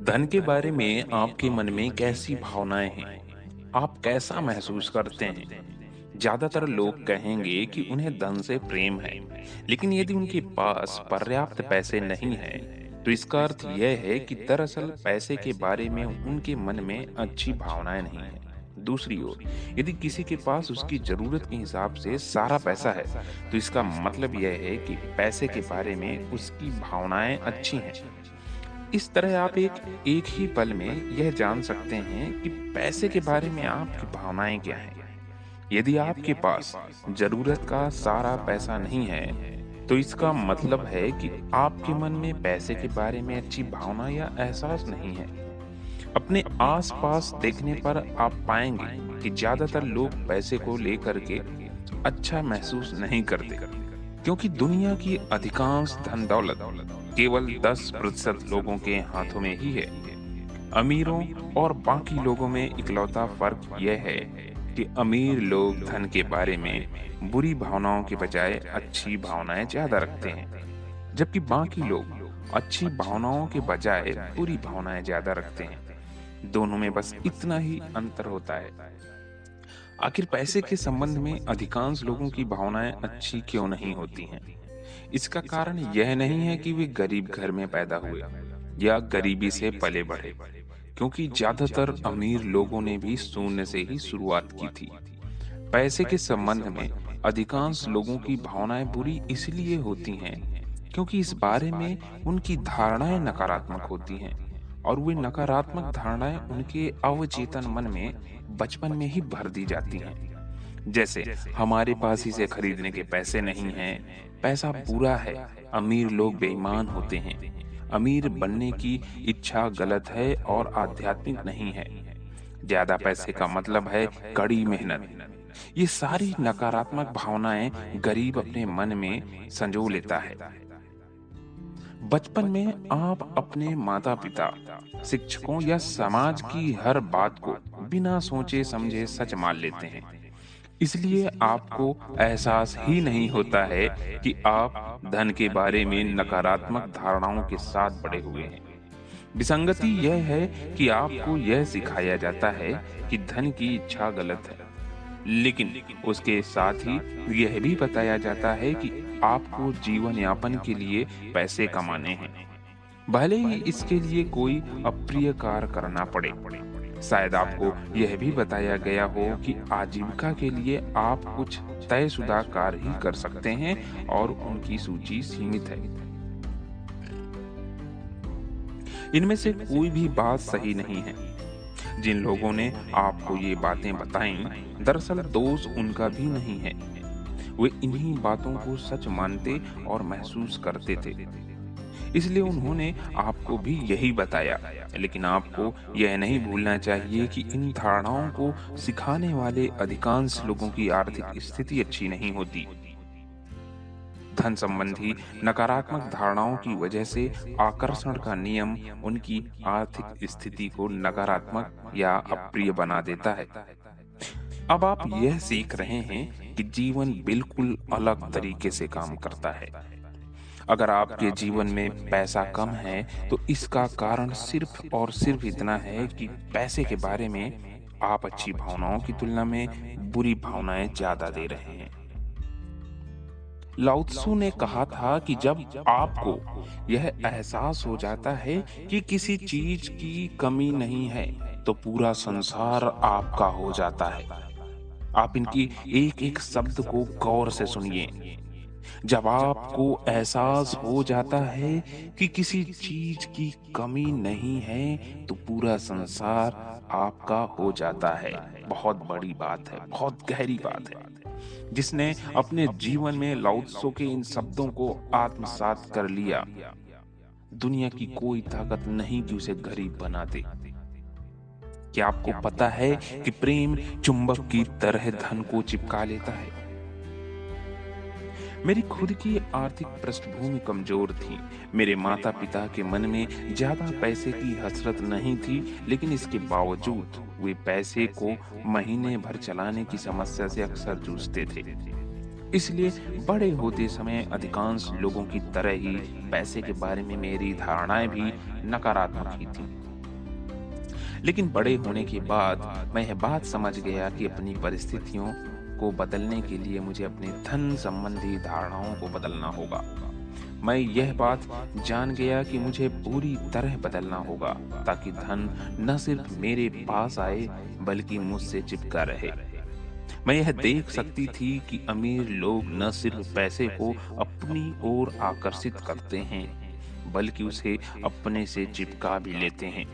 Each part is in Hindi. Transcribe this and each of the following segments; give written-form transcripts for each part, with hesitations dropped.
धन के बारे में आपके मन में कैसी भावनाएं हैं? आप कैसा महसूस करते हैं? ज्यादातर लोग कहेंगे कि उन्हें धन से प्रेम है, लेकिन यदि उनके पास पर्याप्त पैसे नहीं है, तो इसका अर्थ यह है कि दरअसल पैसे के बारे में उनके मन में अच्छी भावनाएं नहीं है। दूसरी ओर, यदि किसी के पास उसकी जरूरत के हिसाब से सारा पैसा है, तो इसका मतलब यह है कि पैसे के बारे में उसकी भावनाएं अच्छी हैं। इस तरह आप एक एक ही पल में यह जान सकते हैं कि पैसे के बारे में आपकी भावनाएं क्या हैं। यदि आपके पास जरूरत का सारा पैसा नहीं है, तो इसका मतलब है कि आपके मन में पैसे के बारे में अच्छी भावना या एहसास नहीं है। अपने आसपास देखने पर आप पाएंगे कि ज्यादातर लोग पैसे को लेकर के अच्छा महसूस नहीं करते, क्योंकि दुनिया की अधिकांश धन दौलत केवल 10% लोगों के हाथों में ही है। अमीरों और बाकी लोगों में इकलौता फर्क यह है कि अमीर लोग धन के बारे में बुरी भावनाओं के बजाय अच्छी भावनाएं ज्यादा रखते हैं, जबकि बाकी लोग अच्छी भावनाओं के बजाय बुरी भावनाएं ज्यादा रखते हैं। दोनों में बस इतना ही अंतर होता है। आखिर पैसे के संबंध में अधिकांश लोगों की भावनाएं अच्छी क्यों नहीं होती हैं? इसका कारण यह नहीं है कि वे गरीब घर में पैदा हुए या गरीबी से पले बढ़े, क्योंकि ज्यादातर अमीर लोगों ने भी शून्य से ही शुरुआत की थी। पैसे के संबंध में अधिकांश लोगों की भावनाएं बुरी इसलिए होती हैं क्योंकि इस बारे में उनकी धारणाएं नकारात्मक होती हैं, और वे नकारात्मक धारणाएं उनके अवचेतन मन में बचपन में ही भर दी जाती हैं। जैसे हमारे पास इसे खरीदने के पैसे नहीं हैं, पैसा बुरा है, अमीर लोग बेईमान होते हैं, अमीर बनने की इच्छा गलत है और आध्यात्मिक नहीं है, ज्यादा पैसे का मतलब है कड़ी मेहनत। ये सारी नकारात्मक भावनाएं गरीब अपने मन में संजो लेता है। बचपन में आप अपने माता पिता, शिक्षकों या समाज की हर बात को बिना सोचे समझे सच मान लेते हैं, इसलिए आपको एहसास ही नहीं होता है कि आप धन के बारे में नकारात्मक धारणाओं के साथ बड़े हुए हैं। विसंगति यह है कि आपको यह सिखाया जाता है कि धन की इच्छा गलत है, लेकिन उसके साथ ही यह भी बताया जाता है कि आपको जीवन यापन के लिए पैसे कमाने हैं, भले ही इसके लिए कोई अप्रिय कार्य करना पड़े। शायद आपको यह भी बताया गया हो कि आजीविका के लिए आप कुछ तयशुदा कार्य ही कर सकते हैं और उनकी सूची सीमित है। इनमें से कोई भी बात सही नहीं है। जिन लोगों ने आपको ये बातें बताई, दरअसल दोष उनका भी नहीं है। वे इन्हीं बातों को सच मानते और महसूस करते थे, इसलिए उन्होंने आपको भी यही बताया। लेकिन आपको यह नहीं भूलना चाहिए कि इन धारणाओं को सिखाने वाले अधिकांश लोगों की आर्थिक स्थिति अच्छी नहीं होती। धन संबंधी नकारात्मक धारणाओं की वजह से आकर्षण का नियम उनकी आर्थिक स्थिति को नकारात्मक या अप्रिय बना देता है। अब आप यह सीख रहे हैं कि जीवन बिल्कुल अलग तरीके से काम करता है। अगर आपके जीवन में पैसा कम है, तो इसका कारण सिर्फ और सिर्फ इतना है कि पैसे के बारे में आप अच्छी भावनाओं की तुलना में बुरी भावनाएं ज्यादा दे रहे हैं। लाओ त्सु ने कहा था कि जब आपको यह एहसास हो जाता है कि किसी चीज की कमी नहीं है, तो पूरा संसार आपका हो जाता है। आप इनकी एक एक शब्द को गौर से सुनिए। जब आपको एहसास हो जाता है कि किसी चीज की कमी नहीं है, तो पूरा संसार आपका हो जाता है। बहुत बड़ी बात है, बहुत गहरी बात है। जिसने अपने जीवन में लाओ त्सु के इन शब्दों को आत्मसात कर लिया, दुनिया की कोई ताकत नहीं कि उसे गरीब बना दे। क्या आपको पता है कि प्रेम चुंबक की तरह धन को चिपका लेता है? मेरी खुद की आर्थिक पृष्ठभूमि कमजोर थी। मेरे माता पिता के मन में ज्यादा पैसे की हसरत नहीं थी, लेकिन इसके बावजूद वे पैसे को महीने भर चलाने की समस्या से अक्सर जूझते थे। इसलिए बड़े होते समय अधिकांश लोगों की तरह ही पैसे के बारे में मेरी धारणाएं भी नकारात्मक ही थी। लेकिन बड़े होने के बाद मैं यह बात समझ गया कि अपनी परिस्थितियों को बदलने के लिए मुझे अपने धन संबंधी धारणाओं को बदलना होगा। मैं यह बात जान गया कि मुझे पूरी तरह बदलना होगा ताकि धन न सिर्फ मेरे पास आए बल्कि मुझसे चिपका रहे। मैं यह देख सकती थी कि अमीर लोग न सिर्फ पैसे को अपनी ओर आकर्षित करते हैं बल्कि उसे अपने से चिपका भी लेते हैं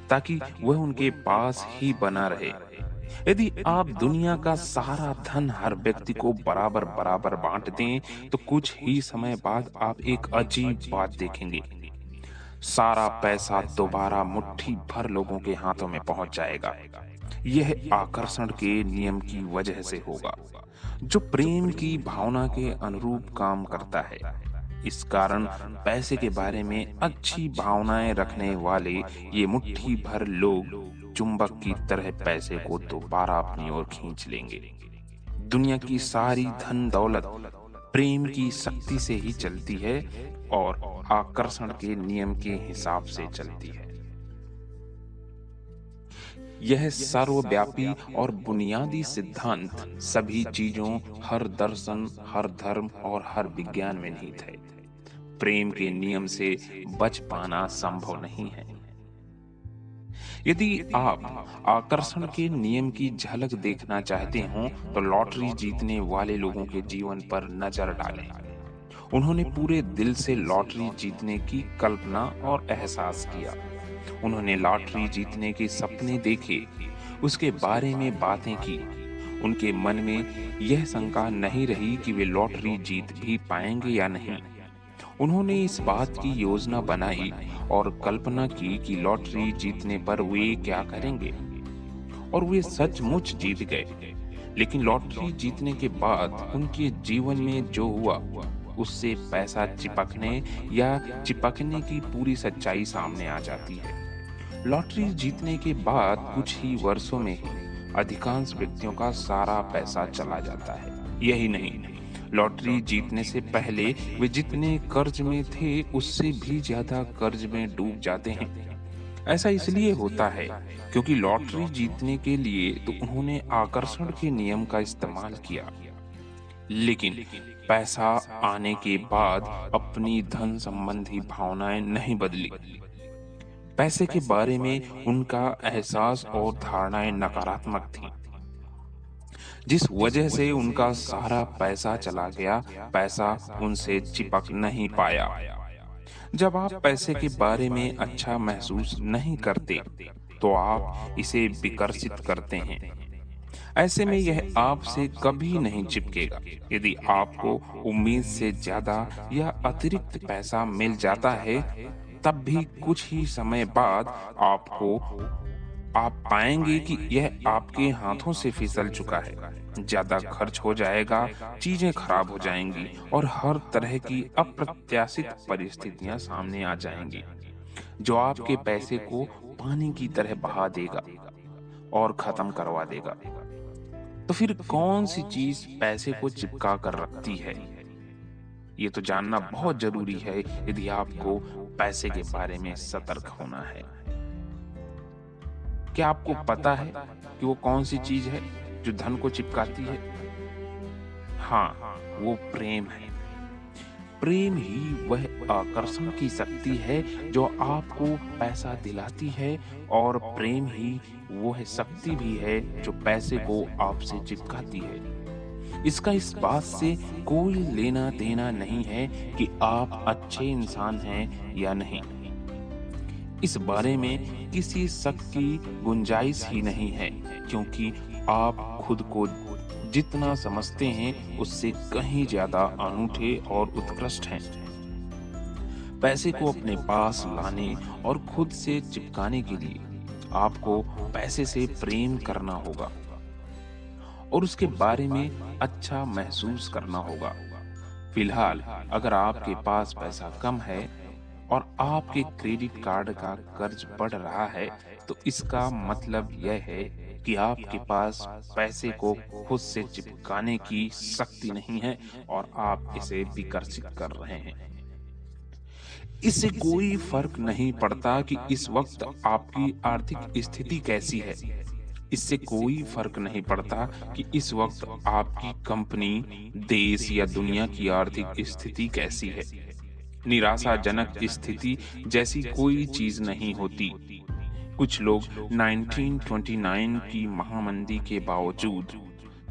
ताकि वह उनके पास ही बना रहे। यदि आप दुनिया का सारा धन हर व्यक्ति को बराबर बराबर बांट दें तो कुछ ही समय बाद आप एक अजीब बात देखेंगे। सारा पैसा दोबारा मुट्ठी भर लोगों के हाथों में पहुंच जाएगा। यह आकर्षण के नियम की वजह से होगा जो प्रेम की भावना के अनुरूप काम करता है। इस कारण पैसे के बारे में अच्छी भावनाएं रखने वाले ये मुट्ठी भर लोग चुंबक की तरह पैसे को दोबारा अपनी ओर खींच लेंगे। दुनिया की सारी धन दौलत प्रेम की शक्ति से ही चलती है और आकर्षण के नियम के हिसाब से चलती है। यह सर्वव्यापी और बुनियादी सिद्धांत सभी चीजों, हर दर्शन, हर धर्म और हर विज्ञान में निहित है। प्रेम के नियम से बच पाना संभव नहीं है। यदि आप आकर्षण के नियम की झलक देखना चाहते हो तो लॉटरी जीतने वाले लोगों के जीवन पर नजर डालें। उन्होंने पूरे दिल से लॉटरी जीतने की कल्पना और एहसास किया। उन्होंने लॉटरी जीतने के सपने देखे, उसके बारे में बातें की। उनके मन में यह शंका नहीं रही कि वे लॉटरी जीत भी पाएंगे या नहीं। उन्होंने इस बात की योजना बनाई और कल्पना की कि लॉटरी जीतने पर वे क्या करेंगे, और वे सचमुच जीत गए। लेकिन लॉटरी जीतने के बाद उनके जीवन में जो हुआ उससे पैसा चिपकने की पूरी सच्चाई सामने आ जाती है। लॉटरी जीतने के बाद कुछ ही वर्षों में ही अधिकांश व्यक्तियों का सारा पैसा चला जाता है। यही नहीं, लॉटरी जीतने से पहले वे जितने कर्ज में थे उससे भी ज्यादा कर्ज में डूब जाते हैं। ऐसा इसलिए होता है क्योंकि लॉटरी जीतने के लिए तो उन्होंने आकर्षण के नियम का इस्तेमाल किया, लेकिन पैसा आने के बाद अपनी धन संबंधी भावनाएं नहीं बदली। पैसे के बारे में उनका एहसास और धारणाएं नकारात्मक थीं, जिस वजह से उनका सारा पैसा चला गया। पैसा उनसे चिपक नहीं पाया। जब आप पैसे के बारे में अच्छा महसूस नहीं करते तो आप इसे विकर्षित करते हैं। ऐसे में यह आपसे कभी नहीं चिपकेगा। यदि आपको उम्मीद से ज्यादा या अतिरिक्त पैसा मिल जाता है तब भी कुछ ही समय बाद आप पाएंगे कि यह आपके हाथों से फिसल चुका है। ज्यादा खर्च हो जाएगा, चीजें खराब हो जाएंगी और हर तरह की अप्रत्याशित परिस्थितियां सामने आ जाएंगी जो आपके पैसे को पानी की तरह बहा देगा और खत्म करवा देगा। तो फिर कौन सी चीज पैसे को चिपका कर रखती है, ये तो जानना बहुत जरूरी है यदि आपको पैसे के बारे में सतर्क होना है। क्या आपको पता है कि वो कौन सी चीज है जो धन को चिपकाती है? हाँ, वो प्रेम है। प्रेम ही वह आकर्षण की शक्ति है जो आपको पैसा दिलाती है, और प्रेम ही वह शक्ति भी है जो पैसे को आपसे चिपकाती है। इसका इस बात से कोई लेना देना नहीं है कि आप अच्छे इंसान हैं या नहीं। इस बारे में किसी शक की गुंजाइश ही नहीं है, क्योंकि आप खुद को जितना समझते हैं उससे कहीं ज्यादा अनूठे और उत्कृष्ट हैं। पैसे को अपने पास लाने और खुद से चिपकाने के लिए आपको पैसे से प्रेम करना होगा और उसके बारे में अच्छा महसूस करना होगा। फिलहाल अगर आपके पास पैसा कम है और आपके क्रेडिट कार्ड का कर्ज बढ़ रहा है तो इसका मतलब यह है कि आपके पास पैसे को खुद से चिपकाने की शक्ति नहीं है और आप इसे विकर्षित कर रहे हैं। इससे कोई फर्क नहीं पड़ता कि इस वक्त आपकी आर्थिक स्थिति कैसी है। इससे कोई फर्क नहीं पड़ता कि इस वक्त आपकी कंपनी, देश या दुनिया की आर्थिक स्थिति कैसी है। निराशाजनक स्थिति जैसी कोई चीज नहीं होती। कुछ लोग 1929 की महामंदी के बावजूद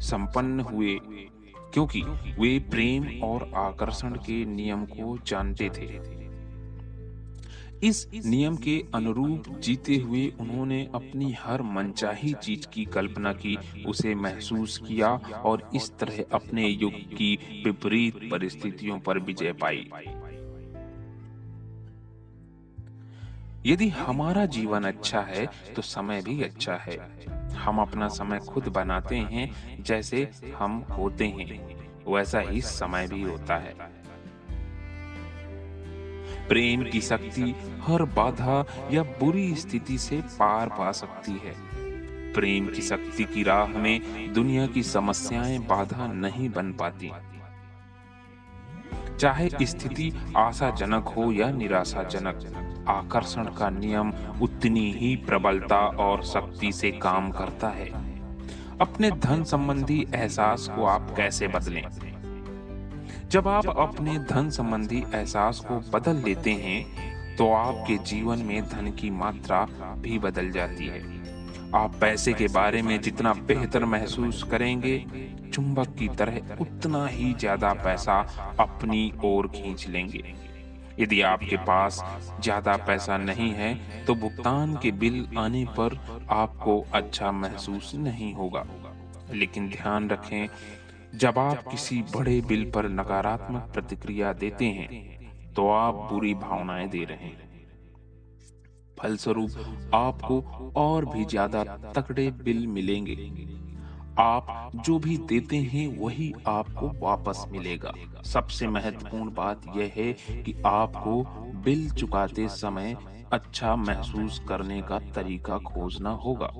संपन्न हुए क्योंकि वे प्रेम और आकर्षण के नियम को जानते थे। इस नियम के अनुरूप जीते हुए उन्होंने अपनी हर मनचाही चीज की कल्पना की, उसे महसूस किया और इस तरह अपने युग की विपरीत परिस्थितियों पर विजय पाई। यदि हमारा जीवन अच्छा है तो समय भी अच्छा है। हम अपना समय खुद बनाते हैं, जैसे हम होते हैं वैसा ही समय भी होता है। प्रेम की शक्ति हर बाधा या बुरी स्थिति से पार पा सकती है। प्रेम की शक्ति की राह में दुनिया की समस्याएं बाधा नहीं बन पाती। चाहे स्थिति आशाजनक हो या निराशाजनक, आकर्षण का नियम उतनी ही प्रबलता और शक्ति से काम करता है। अपने धन संबंधी एहसास को आप कैसे बदलें? जब आप अपने धन संबंधी एहसास को बदल लेते हैं, तो आपके जीवन में धन की मात्रा भी बदल जाती है। आप पैसे के बारे में जितना बेहतर महसूस करेंगे, चुंबक की तरह उतना ही ज्यादा पैसा अपनी ओर खींच लेंगे। यदि आपके पास ज्यादा पैसा नहीं है, तो भुगतान के बिल आने पर आपको अच्छा महसूस नहीं होगा। लेकिन ध्यान रखें, जब आप किसी बड़े बिल पर नकारात्मक प्रतिक्रिया देते हैं, तो आप बुरी भावनाएं दे रहे हैं। फलस्वरूप आपको और भी ज्यादा तगड़े बिल मिलेंगे। आप जो भी देते हैं वही आपको वापस मिलेगा। सबसे महत्वपूर्ण बात यह है कि आपको बिल चुकाते समय अच्छा महसूस करने का तरीका खोजना होगा।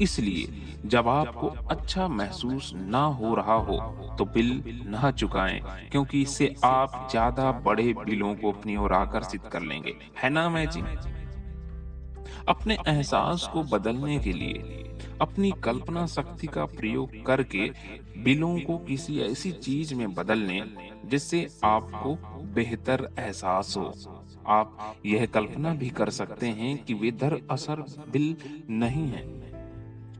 इसलिए जब आपको अच्छा महसूस ना हो रहा हो, तो बिल ना चुकाएं, क्योंकि इससे आप ज्यादा बड़े बिलों को अपनी ओर आकर्षित कर लेंगे। है ना मैजिक? अपने एहसास को बदलने के लिए अपनी कल्पना शक्ति का प्रयोग करके बिलों को किसी ऐसी चीज में बदल लें जिससे आपको बेहतर एहसास हो। आप यह कल्पना भी कर सकते हैं कि वे दरअसल बिल नहीं हैं,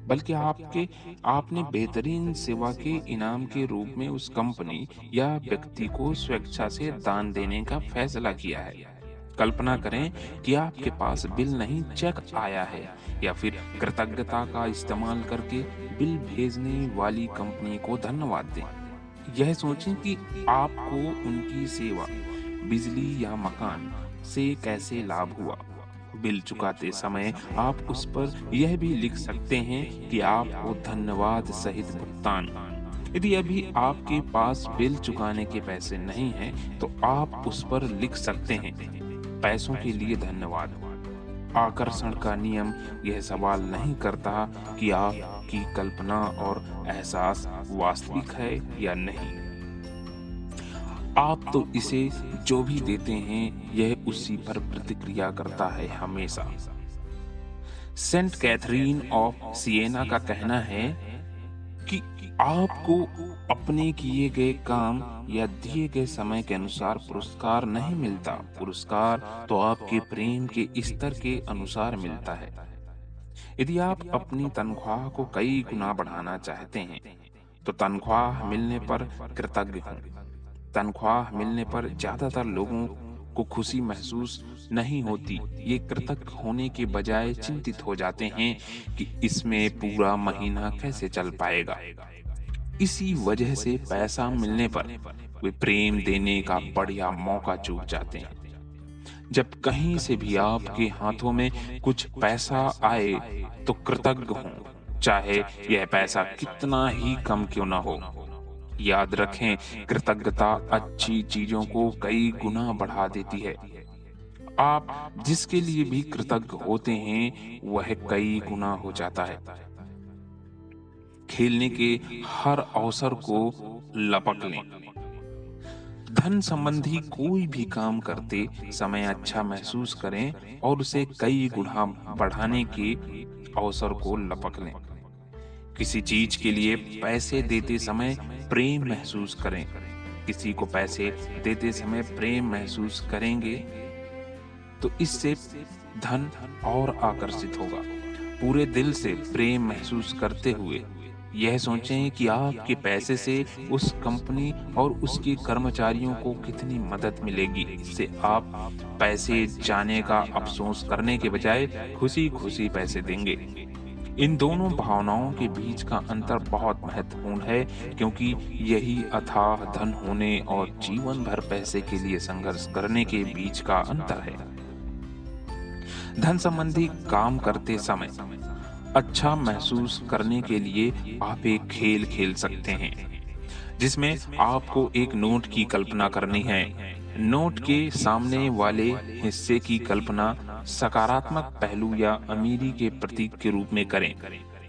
बल्कि आपने बेहतरीन सेवा के इनाम के रूप में उस कंपनी या व्यक्ति को स्वेच्छा से दान देने का फैसला किया है। कल्पना करें कि आपके पास बिल नहीं, चेक आया है, या फिर कृतज्ञता का इस्तेमाल करके बिल भेजने वाली कंपनी को धन्यवाद दें। यह सोचें कि आपको उनकी सेवा, बिजली या मकान से कैसे लाभ हुआ। बिल चुकाते समय आप उस पर यह भी लिख सकते हैं कि आपको धन्यवाद सहित भुगतान। यदि अभी आपके पास बिल चुकाने के पैसे नहीं हैं, तो आप उस पर लिख सकते हैं, पैसों के लिए धन्यवाद। आकर्षण का नियम यह सवाल नहीं करता कि आपकी कल्पना और एहसास वास्तविक है या नहीं। आप तो इसे जो भी देते हैं, यह उसी पर प्रतिक्रिया करता है हमेशा। सेंट कैथरीन ऑफ सिएना का कहना है कि आपको अपने किए गए काम या दिए गए समय के अनुसार पुरस्कार नहीं मिलता। पुरस्कार तो आपके प्रेम के स्तर के अनुसार मिलता है। यदि आप अपनी तनख्वाह को कई गुना बढ़ाना चाहते हैं, तो तनख्वाह मिलने पर कृतज्ञ हों। तनख्वाह मिलने पर ज्यादातर लोगों को खुशी महसूस नहीं होती। ये कृतज्ञ होने के बजाय चिंतित हो जाते हैं कि इसमें पूरा महीना कैसे चल पाएगा। इसी वजह से पैसा मिलने पर वे प्रेम देने का बढ़िया मौका चूक जाते हैं। जब कहीं से भी आपके हाथों में कुछ पैसा आए, तो कृतज्ञ हों, चाहे यह पैसा कितना ही कम क्यों ना हो। याद रखें, कृतज्ञता अच्छी चीजों को कई गुना बढ़ा देती है। आप जिसके लिए भी कृतज्ञ होते हैं, वह कई गुना हो जाता है। खेलने के हर अवसर को लपक लें। धन संबंधी कोई भी काम करते समय अच्छा महसूस करें और उसे कई गुना बढ़ाने के अवसर को लपक लें। किसी चीज के लिए पैसे देते समय प्रेम महसूस करें। किसी को पैसे देते समय प्रेम महसूस करेंगे तो इससे धन और आकर्षित होगा। पूरे दिल से प्रेम महसूस करते हुए यह सोचें कि आपके पैसे से उस कंपनी और उसके कर्मचारियों को कितनी मदद मिलेगी। इससे आप पैसे जाने का अफसोस करने के बजाय खुशी-खुशी पैसे देंगे। इन दोनों भावनाओं के बीच का अंतर बहुत महत्वपूर्ण है, क्योंकि यही अथाह धन होने और जीवन भर पैसे के लिए संघर्ष करने के बीच का अंतर है। धन संबंधी काम करते समय अच्छा महसूस करने के लिए आप एक खेल खेल सकते हैं, जिसमें आपको एक नोट की कल्पना करनी है। नोट के सामने वाले हिस्से की कल्पना सकारात्मक पहलू या अमीरी के प्रतीक के रूप में करें।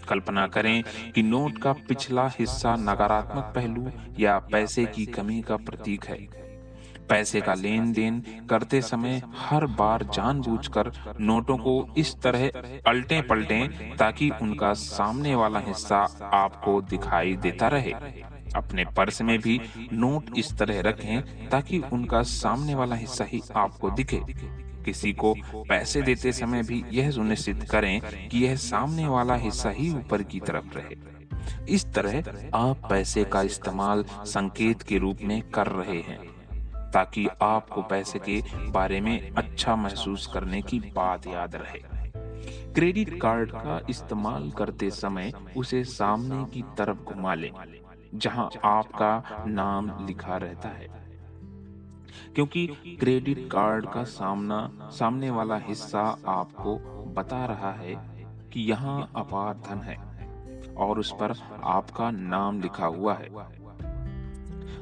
कल्पना करें कि नोट का पिछला हिस्सा नकारात्मक पहलू या पैसे की कमी का प्रतीक है। पैसे का लेन देन करते समय हर बार जानबूझकर नोटों को इस तरह अलटें पलटें ताकि उनका सामने वाला हिस्सा आपको दिखाई देता रहे। अपने पर्स में भी नोट इस तरह रखें ताकि उनका सामने वाला हिस्सा ही आपको दिखे। किसी को पैसे देते समय भी यह सुनिश्चित करें कि यह सामने वाला हिस्सा ही ऊपर की तरफ रहे। इस तरह आप पैसे का इस्तेमाल संकेत के रूप में कर रहे हैं, ताकि आपको पैसे के बारे में अच्छा महसूस करने की बात याद रहे। क्रेडिट कार्ड का इस्तेमाल करते समय उसे सामने की तरफ घुमा लें, जहां आपका नाम लिखा रहता है, क्योंकि क्रेडिट कार्ड का सामने वाला हिस्सा आपको बता रहा है कि यहाँ अपार धन है और उस पर आपका नाम लिखा हुआ है।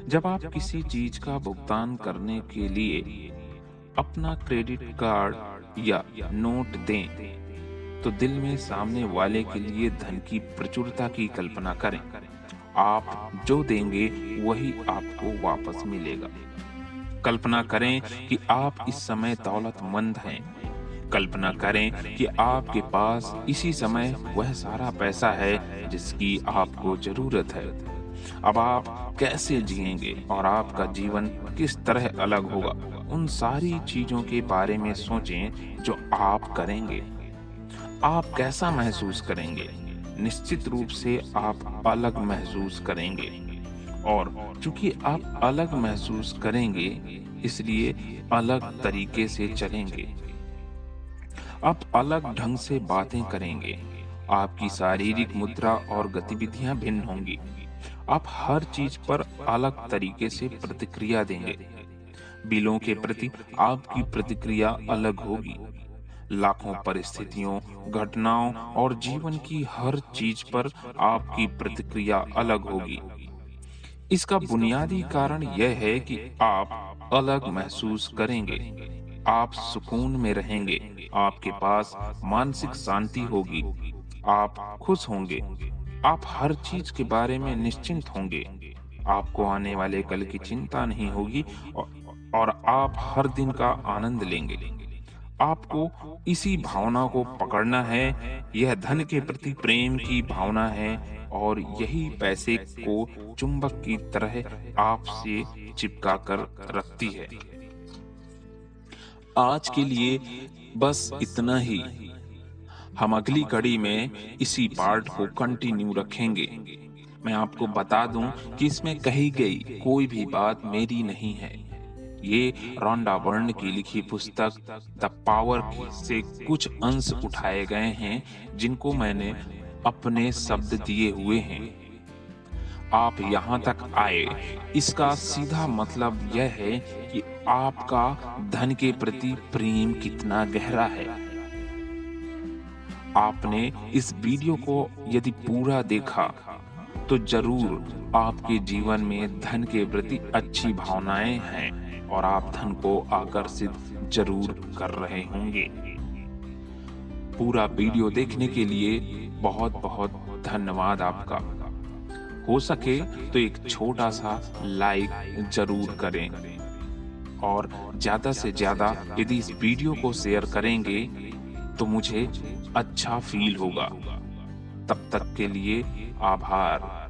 जब आप किसी चीज का भुगतान करने के लिए अपना क्रेडिट कार्ड या नोट दें, तो दिल में सामने वाले के लिए धन की प्रचुरता की कल्पना करें। आप जो देंगे वही आपको वापस मिलेगा। कल्पना करें कि आप इस समय दौलतमंद हैं। कल्पना करें कि आपके पास इसी समय वह सारा पैसा है जिसकी आपको जरूरत है। अब आप कैसे जिएंगे और आपका जीवन किस तरह अलग होगा, उन सारी चीजों के बारे में सोचें जो आप करेंगे। आप कैसा महसूस करेंगे? निश्चित रूप से आप अलग महसूस करेंगे, और चूंकि आप अलग महसूस करेंगे इसलिए अलग तरीके से चलेंगे। आप अलग ढंग से बातें करेंगे। आपकी शारीरिक मुद्रा और गतिविधियां भिन्न होंगी। आप हर चीज पर अलग तरीके से प्रतिक्रिया देंगे। बिलों के प्रति आपकी प्रतिक्रिया अलग होगी। लाखों परिस्थितियों, घटनाओं और जीवन की हर चीज पर आपकी प्रतिक्रिया अलग होगी। इसका बुनियादी कारण यह है कि आप अलग महसूस करेंगे। आप सुकून में रहेंगे। आपके पास मानसिक शांति होगी। आप खुश होंगे। आप हर चीज के बारे में निश्चिंत होंगे। आपको आने वाले कल की चिंता नहीं होगी और आप हर दिन का आनंद लेंगे। आपको इसी भावना को पकड़ना है। यह धन के प्रति प्रेम की भावना है और यही पैसे को चुंबक की तरह आपसे चिपका कर रखती है। आज के लिए बस इतना ही। हम अगली कड़ी में इसी पार्ट को कंटिन्यू रखेंगे। मैं आपको बता दूं कि इसमें कही गई कोई भी बात मेरी नहीं है। ये रॉन्डा बर्न की लिखी पुस्तक द पावर से कुछ अंश उठाए गए हैं, जिनको मैंने अपने शब्द दिए हुए हैं। आप यहाँ तक आए, इसका सीधा मतलब यह है कि आपका धन के प्रति प्रेम कितना गहरा है। आपने इस वीडियो को यदि पूरा देखा तो जरूर आपके जीवन में धन के प्रति अच्छी भावनाएं हैं और आप धन को आकर्षित जरूर कर रहे होंगे। पूरा वीडियो देखने के लिए बहुत बहुत धन्यवाद आपका। हो सके तो एक छोटा सा लाइक जरूर करें और ज़्यादा से ज़्यादा यदि इस वीडियो को शेयर करेंगे तो मुझे अच्छा फ़ील होगा। तब तक के लिए आभार।